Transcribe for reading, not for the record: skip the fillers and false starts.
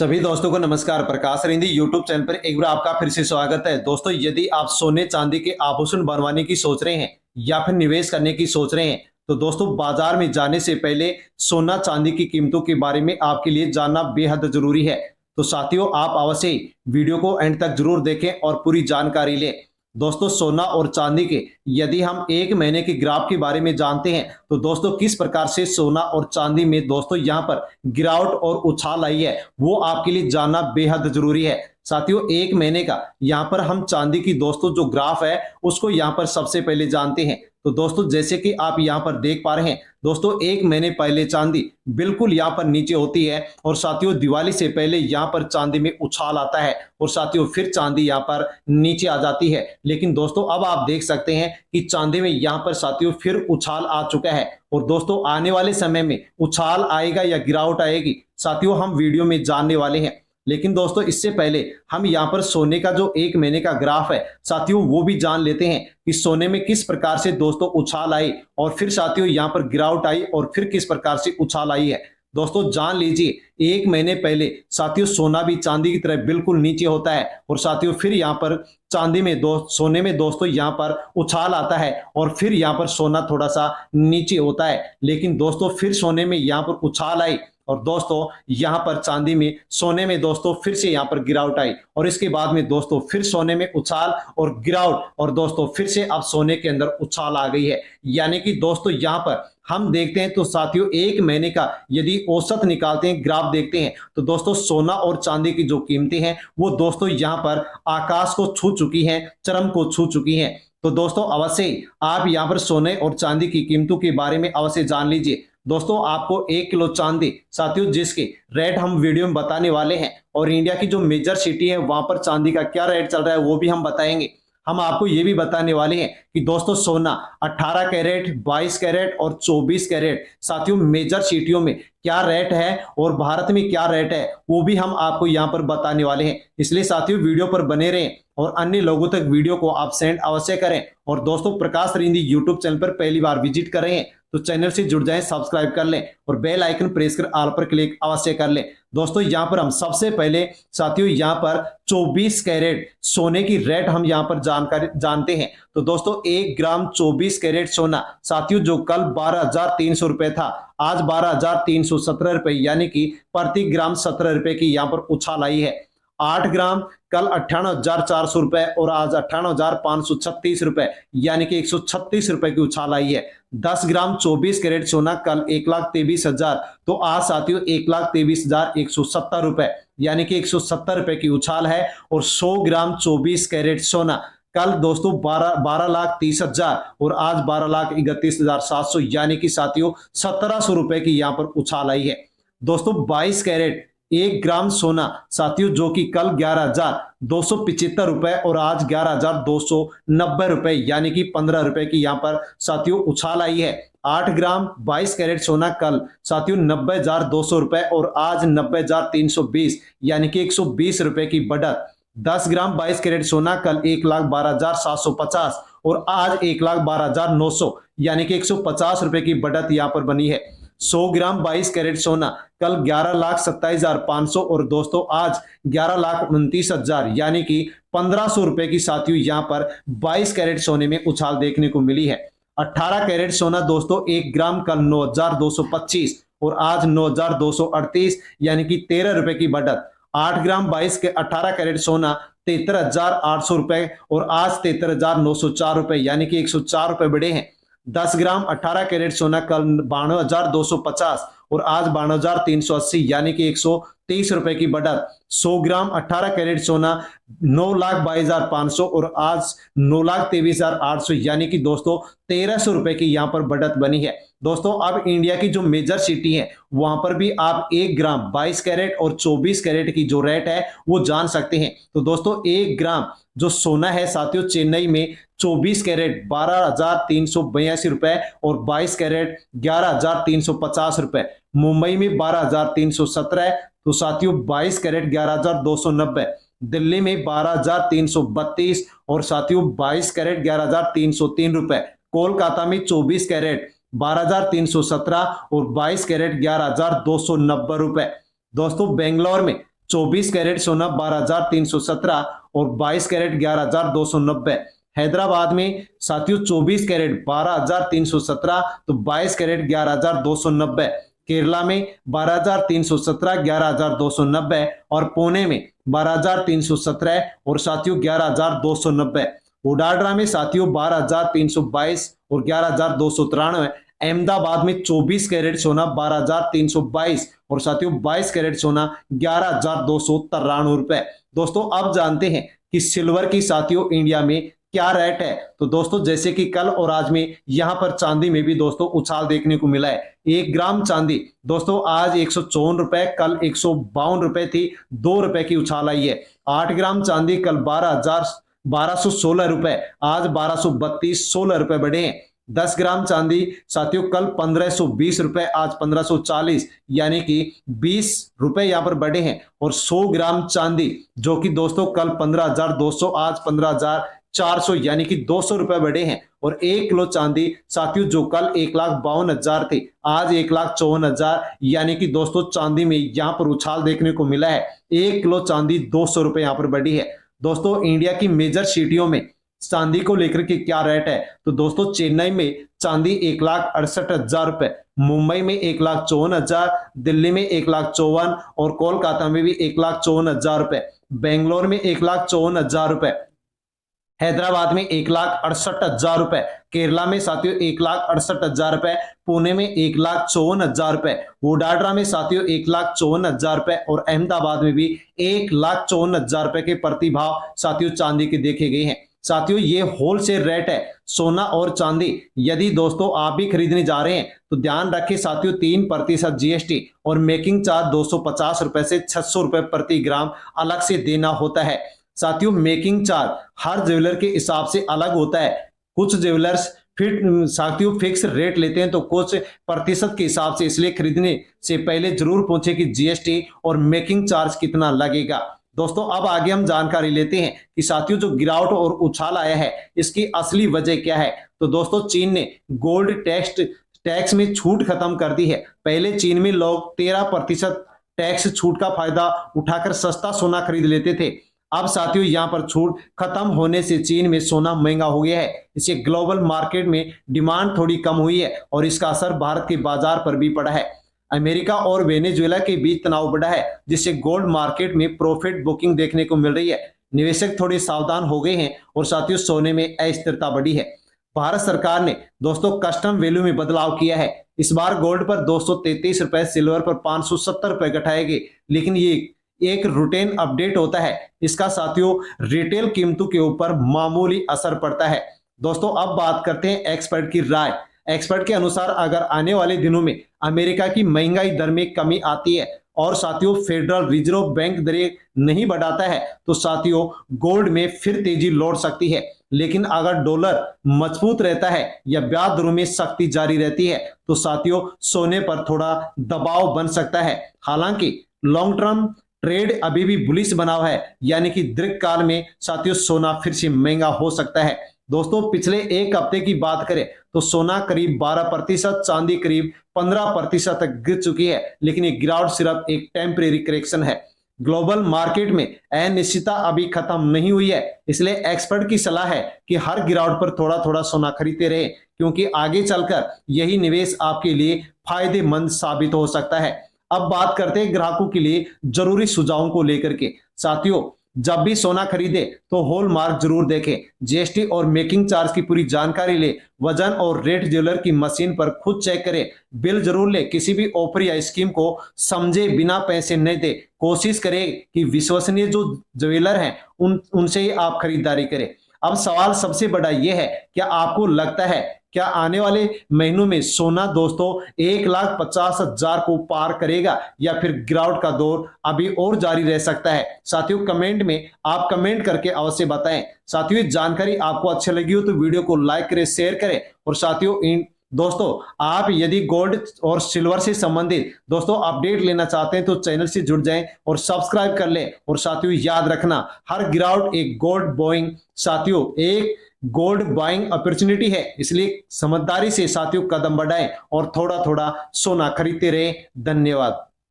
सभी दोस्तों को नमस्कार। प्रकाश रिंदी यूट्यूब चैनल पर एक बार आपका फिर से स्वागत है। दोस्तों, यदि आप सोने चांदी के आभूषण बनवाने की सोच रहे हैं या फिर निवेश करने की सोच रहे हैं, तो दोस्तों बाजार में जाने से पहले सोना चांदी की कीमतों के बारे में आपके लिए जानना बेहद जरूरी है। तो साथियों, आप अवश्य वीडियो को एंड तक जरूर देखें और पूरी जानकारी लें। दोस्तों, सोना और चांदी के यदि हम एक महीने के ग्राफ के बारे में जानते हैं, तो दोस्तों किस प्रकार से सोना और चांदी में दोस्तों यहाँ पर गिरावट और उछाल आई है, वो आपके लिए जानना बेहद जरूरी है। साथियों, एक महीने का यहाँ पर हम चांदी की दोस्तों जो ग्राफ है उसको यहाँ पर सबसे पहले जानते हैं। तो दोस्तों, जैसे कि आप यहाँ पर देख पा रहे हैं, दोस्तों एक महीने पहले चांदी बिल्कुल यहाँ पर नीचे होती है और साथियों दिवाली से पहले यहाँ पर चांदी में उछाल आता है और साथियों फिर चांदी यहाँ पर नीचे आ जाती है। लेकिन दोस्तों अब आप देख सकते हैं कि चांदी में यहाँ पर साथियों फिर उछाल आ चुका है और दोस्तों आने वाले समय में उछाल आएगा या गिरावट आएगी, साथियों हम वीडियो में जानने वाले हैं। लेकिन दोस्तों इससे पहले हम यहाँ पर सोने का जो एक महीने का ग्राफ है साथियों वो भी जान लेते हैं कि सोने में किस प्रकार से दोस्तों उछाल आई और फिर साथियों यहाँ पर गिरावट आई और फिर किस प्रकार से उछाल आई है। दोस्तों जान लीजिए, एक महीने पहले साथियों सोना भी चांदी की तरह बिल्कुल नीचे होता है और साथियों फिर यहाँ पर चांदी में सोने में दोस्तों यहाँ पर उछाल आता है और फिर यहाँ पर सोना थोड़ा सा नीचे होता है। लेकिन दोस्तों फिर सोने में यहाँ पर उछाल आई और दोस्तों यहाँ पर चांदी में सोने में दोस्तों फिर से यहाँ पर गिरावट आई और इसके बाद में दोस्तों फिर सोने में उछाल और गिरावट और दोस्तों फिर से अब सोने के अंदर उछाल आ गई है। यानी कि दोस्तों यहाँ पर हम देखते हैं तो साथियों एक महीने का यदि औसत निकालते हैं, ग्राफ देखते हैं, तो दोस्तों सोना और चांदी की जो कीमतें हैं वो दोस्तों यहाँ पर आकाश को छू चुकी हैं, चरम को छू चुकी हैं। तो दोस्तों अवश्य आप यहाँ पर सोने और चांदी की कीमतों के बारे में अवश्य जान लीजिए। दोस्तों आपको 1 किलो चांदी साथियों जिसके रेट हम वीडियो में बताने वाले हैं और इंडिया की जो मेजर सिटी है वहां पर चांदी का क्या रेट चल रहा है वो भी हम बताएंगे। हम आपको ये भी बताने वाले हैं कि दोस्तों सोना 18 कैरेट, 22 कैरेट और 24 कैरेट साथियों मेजर सिटियों में क्या रेट है और भारत में क्या रेट है वो भी हम आपको यहाँ पर बताने वाले हैं। इसलिए साथियों वीडियो पर बने रहें और अन्य लोगों तक वीडियो को आप सेंड अवश्य करें। और दोस्तों प्रकाश रिंदी यूट्यूब चैनल पर पहली बार विजिट कर रहे हैं तो चैनल से जुड़ जाएं, सब्सक्राइब कर लें और बेल आइकन प्रेस कर ऑल पर क्लिक अवश्य कर लें। दोस्तों यहाँ पर हम सबसे पहले साथियों यहाँ पर 24 कैरेट सोने की रेट हम यहाँ पर जानकारी जानते हैं। तो दोस्तों 1 ग्राम 24 कैरेट सोना साथियों जो कल 12,300 रुपए था, आज 12,317 रुपए, यानी कि प्रति ग्राम 17 रुपए की यहाँ पर उछाल आई है। 8 ग्राम कल 58,400 रुपए और आज 58,536 रुपए, यानी कि 136 रुपए की उछाल आई है। 10 ग्राम 24 कैरेट सोना कल 1,23,000, तो आज साथियों 1,23,170 रुपए, यानी कि 170 रुपए की उछाल है। और 100 ग्राम 24 कैरेट सोना कल दोस्तों 12,30,000 और आज 12,31,700, यानी कि साथियों 1,700 रुपए की यहाँ पर उछाल आई है। दोस्तों 22 कैरेट 1 ग्राम सोना साथियों जो कि कल 11,275 रुपए और आज 11,290 रुपए, यानी कि 15 रुपए की यहाँ पर साथियों उछाल आई है। 8 ग्राम 22 कैरेट सोना कल साथियों 90,200 रुपए और आज 90,320, यानी कि 120 रुपए की बढ़त। 10 ग्राम 22 कैरेट सोना कल 1,12,750 और आज 1,12,900, यानी कि 150 रुपए की बढ़त यहाँ पर बनी है। 100 ग्राम 22 कैरेट सोना कल 11,27,500 और दोस्तों आज 11,29,000, यानी कि 1,500 रुपए की साथियों यहाँ पर 22 कैरेट सोने में उछाल देखने को मिली है। 18 कैरेट सोना दोस्तों 1 ग्राम कल 9,225 और आज 9,238, यानी कि 13 रुपए की बढ़त। 8 ग्राम 18 कैरेट सोना 73,800 रुपए और आज 73,904 रुपए, यानी कि 104 रुपए बढ़े हैं। 10 ग्राम 18 कैरेट सोना कल 92,250 और आज 92,380, यानी कि 130 रुपए की बढ़त। 100 ग्राम 18 कैरेट सोना 9,22,500 और आज 9,23,800, यानी कि दोस्तों 1,300 रुपए की यहाँ पर बढ़त बनी है। दोस्तों अब इंडिया की जो मेजर सिटी है वहां पर भी आप 1 ग्राम 22 कैरेट और 24 कैरेट की जो रेट है वो जान सकते हैं। तो दोस्तों 1 ग्राम जो सोना है साथियों चेन्नई में 24 कैरेट 12,382 रुपए और 22 कैरेट 11,350 रुपए, मुंबई में 12,317, तो साथियों 22 कैरेट 11,290, दिल्ली में 12,332 और साथियों 22 कैरेट 11,303 रुपए, कोलकाता में 24 कैरेट 12,317 और 22 कैरेट 11,290 रुपए। दोस्तों बेंगलोर में 24 कैरेट सोना 12,317 और 22 कैरेट 11,290। हैदराबाद में साथियों 24 कैरेट 12,317 तो 22 कैरेट 11,290। केरला में 12,317 11,290 और पुणे में 12,317 और साथियों 11,290। वडोदरा में साथियों 12,322 और 11,293। अहमदाबाद में 24 कैरेट सोना 12,322 और साथियों 22 कैरेट सोना 11,293 रुपए। दोस्तों अब जानते हैं कि सिल्वर की साथियों इंडिया में क्या रेट है। तो दोस्तों जैसे कि कल और आज में यहां पर चांदी में भी दोस्तों उछाल देखने को मिला है। 1 ग्राम चांदी दोस्तों आज 154 रुपए, कल 152 रुपए थी, 2 रुपए की उछाल आई है। 8 ग्राम चांदी कल 1216 रुपए, आज 1232, 16 रुपए बढ़े हैं। 10 ग्राम चांदी साथियों कल 1520 रुपए, आज 1540, यानी कि 20 रुपए यहां पर बढ़े हैं। और 100 ग्राम चांदी जो कि दोस्तों कल 15,200, आज 15,400, यानी कि 200 रुपए बढ़े हैं। और 1 किलो चांदी साथियों जो कल 1,52,000 थे, आज 1,54,000, यानी कि दोस्तों चांदी में यहां पर उछाल देखने को मिला है। 1 किलो चांदी 200 रुपए यहां पर बढ़ी है। दोस्तों इंडिया की मेजर सिटियों में चांदी को लेकर के क्या रेट है। तो दोस्तों चेन्नई में चांदी 1,68,000 रुपए, मुंबई में 1,54,000, दिल्ली में 1,54,000 और कोलकाता में भी 1,54,000 रुपए, बेंगलोर में 1,54,000 रुपए, हैदराबाद में 1,68,000 रुपए, केरला में साथियों 1,68,000 रुपए, पुणे में 1,54,000 रुपए, वडोदरा में साथियों 1,54,000 रुपए और अहमदाबाद में भी 1,54,000 रुपए के प्रति भाव साथियों चांदी के देखे गए हैं। साथियों ये होलसेल रेट है सोना और चांदी। यदि दोस्तों आप भी खरीदने जा रहे हैं तो ध्यान रखें साथियों 3% जीएसटी और मेकिंग चार्ज 250 रुपए से 600 रुपए प्रति ग्राम अलग से देना होता है। साथियों मेकिंग चार्ज हर ज्वेलर के हिसाब से अलग होता है। कुछ ज्वेलर्स फिर साथियों फिक्स रेट लेते हैं तो कुछ प्रतिशत के हिसाब से, इसलिए खरीदने से पहले जरूर पूछें कि जीएसटी और मेकिंग चार्ज कितना लगेगा। दोस्तों अब आगे हम जानकारी लेते हैं कि साथियों जो गिरावट और उछाल आया है इसकी असली वजह क्या है। तो दोस्तों चीन ने गोल्ड टैक्स में छूट खत्म कर दी है। पहले चीन में लोग 13% टैक्स छूट का फायदा उठाकर सस्ता सोना खरीद लेते थे। अब साथियों यहां पर छूट खत्म होने से चीन में सोना महंगा हो गया है। इससे ग्लोबल मार्केट में डिमांड थोड़ी कम हुई है और इसका असर भारत के बाजार पर भी पड़ा है। अमेरिका और वेनेजुएला के बीच तनाव बढ़ा है जिससे गोल्ड मार्केट में प्रॉफिट बुकिंग देखने को मिल रही है। निवेशक थोड़े सावधान हो गए हैं और साथियों सोने में अस्थिरता बढ़ी है। भारत सरकार ने दोस्तों कस्टम वैल्यू में बदलाव किया है। इस बार गोल्ड पर 233 रुपए, सिल्वर पर 570 रुपए घटाए गए, लेकिन ये एक रूटीन अपडेट होता है। इसका साथियों रिटेल कीमतों के ऊपर मामूली असर पड़ता है। दोस्तों अब बात करते हैं एक्सपर्ट की राय। एक्सपर्ट के अनुसार अगर आने वाले दिनों में अमेरिका की महंगाई दर में कमी आती है और साथियों फेडरल रिजर्व बैंक दरें नहीं बढ़ाता है तो साथियों गोल्ड में फिर तेजी लौट सकती है। लेकिन अगर डॉलर मजबूत रहता है या ब्याज दरों में सख्ती जारी रहती है तो साथियों सोने पर थोड़ा दबाव बन सकता है। हालांकि लॉन्ग टर्म ट्रेड अभी भी बुलिश बना हुआ है, यानी कि दीर्घकाल में साथियों सोना फिर से महंगा हो सकता है। दोस्तों पिछले एक हफ्ते की बात करें तो सोना करीब 12%, चांदी करीब 15% तक गिर चुकी है, लेकिन ये गिरावट सिर्फ एक टेम्परेरी करेक्शन है। ग्लोबल मार्केट में अनिश्चितता अभी खत्म नहीं हुई है, इसलिए एक्सपर्ट की सलाह है कि हर गिरावट पर थोड़ा थोड़ा सोना खरीदते रहे, क्योंकि आगे चलकर यही निवेश आपके लिए फायदेमंद साबित हो सकता है। अब बात करते हैं ग्राहकों के लिए जरूरी सुझावों को लेकर के। साथियों जब भी सोना खरीदे तो हॉलमार्क जरूर देखें, जीएसटी और मेकिंग चार्ज की पूरी जानकारी ले, वजन और रेट ज्वेलर की मशीन पर खुद चेक करें, बिल जरूर ले, किसी भी ऑफर या स्कीम को समझे बिना पैसे नहीं दे। कोशिश करें कि विश्वसनीय जो ज्वेलर हैं उनसे ही आप खरीदारी करें। अब सवाल सबसे बड़ा यह है, क्या आपको लगता है क्या आने वाले महीनों में सोना दोस्तों 1,50,000 को पार करेगा या फिर गिरावट का दौर अभी और जारी रह सकता है? साथियों कमेंट में आप कमेंट करके अवश्य बताएं। साथियों जानकारी आपको अच्छी लगी हो तो वीडियो को लाइक करें, शेयर करें और साथियों दोस्तों आप यदि गोल्ड और सिल्वर से संबंधित दोस्तों अपडेट लेना चाहते हैं तो चैनल से जुड़ जाएं और सब्सक्राइब कर लें। और साथियों याद रखना हर गिरावट एक गोल्ड बाइंग साथियों एक गोल्ड बाइंग अपॉर्चुनिटी है, इसलिए समझदारी से साथियों कदम बढ़ाएं और थोड़ा थोड़ा सोना खरीदते रहे। धन्यवाद।